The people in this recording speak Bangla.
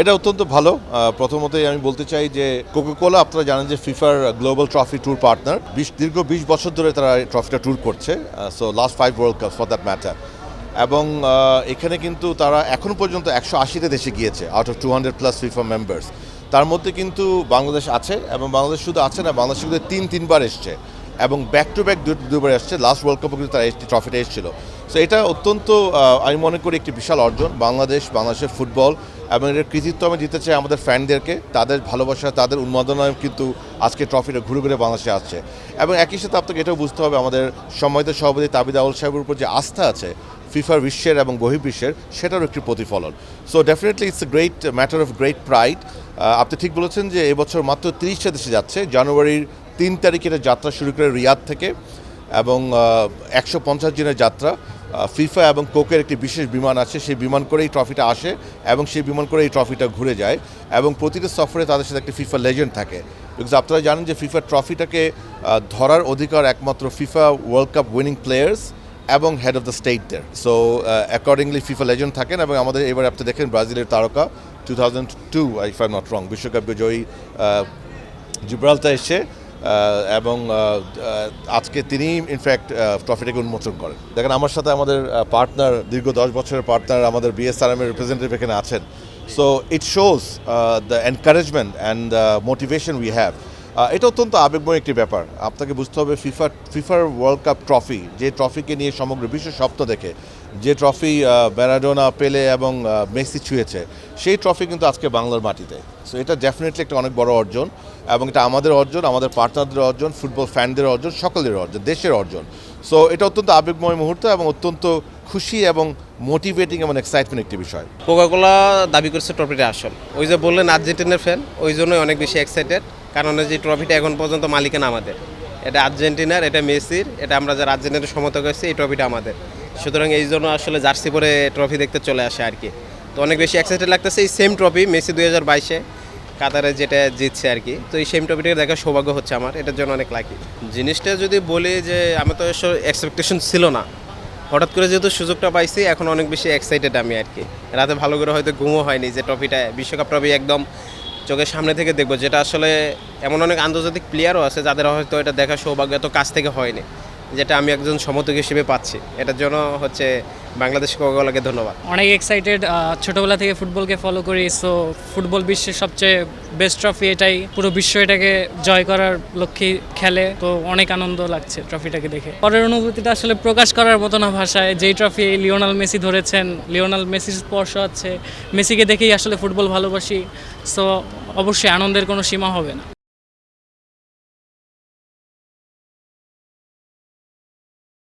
এটা অত্যন্ত ভালো। প্রথমতই আমি বলতে চাই যে কোকাকোলা, আপনারা জানেন যে ফিফার গ্লোবাল ট্রফি ট্যুর পার্টনার, দীর্ঘ 20 বছর ধরে তারা ট্রফিটা ট্যুর করছে, so last 5 world cup for that matter. এবং এখানে কিন্তু তারা এখন পর্যন্ত 180টা দেশে গিয়েছে আউট অফ 200+ ফিফা মেম্বার্স। তার মধ্যে কিন্তু বাংলাদেশ আছে, এবং বাংলাদেশ শুধু আছে না, বাংলাদেশ কিন্তু তিনবার এসছে, এবং ব্যাক টু ব্যাক দুবার এসছে। লাস্ট ওয়ার্ল্ড কাপে কিন্তু তারা ট্রফিটা এসেছিল। সো এটা অত্যন্ত আমি মনে করি একটি বিশাল অর্জন বাংলাদেশের ফুটবল, এবং এর কৃতিত্ব আমি দিতে চাই আমাদের ফ্যানদেরকে। তাদের ভালোবাসা, তাদের উন্মাদনায় কিন্তু আজকে ট্রফিটা ঘুরে ঘুরে বাংলাদেশে আসছে। এবং একই সাথে আপনাকে এটাও বুঝতে হবে আমাদের সম্মানিত সভাপতি তাবিদ আউল সাহেবের উপর যে আস্থা আছে ফিফার বিশ্বের এবং বহির্বিশ্বের, সেটারও একটি প্রতিফলন। So definitely it's a great matter of great pride. আপনি ঠিক বলেছেন যে এবছর মাত্র 30টা দেশে যাচ্ছে। জানুয়ারির 3 তারিখের যাত্রা শুরু করে রিয়াদ থেকে, এবং 150 দিনের যাত্রা। ফিফা এবং কোকের একটি বিশেষ বিমান আছে, সেই বিমান করেই ট্রফিটা আসে, এবং সেই বিমান করে এই ট্রফিটা ঘুরে যায়। এবং প্রতিটা সফরে তাদের সাথে একটা ফিফা লেজেন্ড থাকে, বিকজ আপনারা জানেন যে ফিফা ট্রফিটাকে ধরার অধিকার একমাত্র FIFA World Cup winning players এবং হেড অফ দ্য স্টেটদের। সো অ্যাকর্ডিংলি ফিফা লেজেন্ড থাকেন। এবং আমাদের এবার আপনি দেখেন ব্রাজিলের তারকা 2002 if I am not wrong বিশ্বকাপ বিজয়ী জিব্রালটা এসে, এবং আজকে তিনি ইনফ্যাক্ট ট্রফিটাকে উন্মোচন করেন। দেখেন আমার সাথে আমাদের পার্টনার, দীর্ঘ 10 বছরের পার্টনার আমাদের বিএসআরএমের রিপ্রেজেন্টেটিভ এখানে আছেন। So it shows the encouragement and motivation we have. এটা অত্যন্ত আবেগময় একটি ব্যাপার। আপনাকে বুঝতে হবে ফিফার ওয়ার্ল্ড কাপ ট্রফি, যে ট্রফিকে নিয়ে সমগ্র বিশ্ব স্বপ্ন দেখে, যে ট্রফি ম্যারাডোনা, পেলে এবং মেসি ছুঁয়েছে, সেই ট্রফি কিন্তু আজকে বাংলার মাটিতে। সো এটা ডেফিনেটলি একটা অনেক বড় অর্জন, এবং এটা আমাদের অর্জন, আমাদের পার্টনারদের অর্জন, ফুটবল ফ্যানদের অর্জন, সকলের অর্জন, দেশের অর্জন। সো এটা অত্যন্ত আবেগময় মুহূর্ত, এবং অত্যন্ত খুশি এবং মোটিভেটিং এবং এক্সাইটমেন্ট একটি বিষয়। কোকাকোলা দাবি করছে ট্রফিটা আসল, ওই যে বললেন আর্জেন্টিনার ফ্যান, ওই জন্যই অনেক বেশি এক্সাইটেড। কারণ যে ট্রফিটা এখন পর্যন্ত মালিকানা আমাদের, এটা আর্জেন্টিনার, এটা মেসির, এটা আমরা যারা আর্জেন্টিনার সমর্থক হয়েছি, এই ট্রফিটা আমাদের। সুতরাং এই জন্য আসলে জার্সি পরে ট্রফি দেখতে চলে আসে আর কি। তো অনেক বেশি এক্সাইটেড লাগতেছে। এই সেম ট্রফি মেসি 2022-এ কাতারে যেটা জিতছে আর কি, তো এই সেম ট্রফিটাকে দেখার সৌভাগ্য হচ্ছে আমার, এটার জন্য অনেক লাকি। জিনিসটা যদি বলি যে আমি তো এক্সপেকটেশন ছিল না, হঠাৎ করে যেহেতু সুযোগটা পাইছি, এখন অনেক বেশি এক্সাইটেড আমি আর কি। রাতে ভালো করে হয়তো ঘুমও হয়নি যে ট্রফিটা, বিশ্বকাপ ট্রফি একদম চোখের সামনে থেকে দেখবো, যেটা আসলে এমন অনেক আন্তর্জাতিক প্লেয়ারও আছে যাদের হয়তো এটা দেখার সৌভাগ্য এত কাছ থেকে হয়নি, যেটা আমি একজন সমর্থক হিসেবে পাচ্ছি। এটার জন্য হচ্ছে বাংলাদেশ কোকাকোলাকে ধন্যবাদ। অনেক এক্সাইটেড। ছোটোবেলা থেকে ফুটবলকে ফলো করি, সো ফুটবল বিশ্বের সবচেয়ে বেস্ট ট্রফি এটাই, পুরো বিশ্ব এটাকে জয় করার লক্ষ্যে খেলে, তো অনেক আনন্দ লাগছে ট্রফিটাকে দেখে। পরের অনুভূতিটা আসলে প্রকাশ করার মতো না ভাষায়। যেই ট্রফি লিওনাল মেসি ধরেছেন, লিওনাল মেসির স্পর্শ আছে, মেসিকে দেখেই আসলে ফুটবল ভালোবাসি, সো অবশ্যই আনন্দের কোনো সীমা হবে না।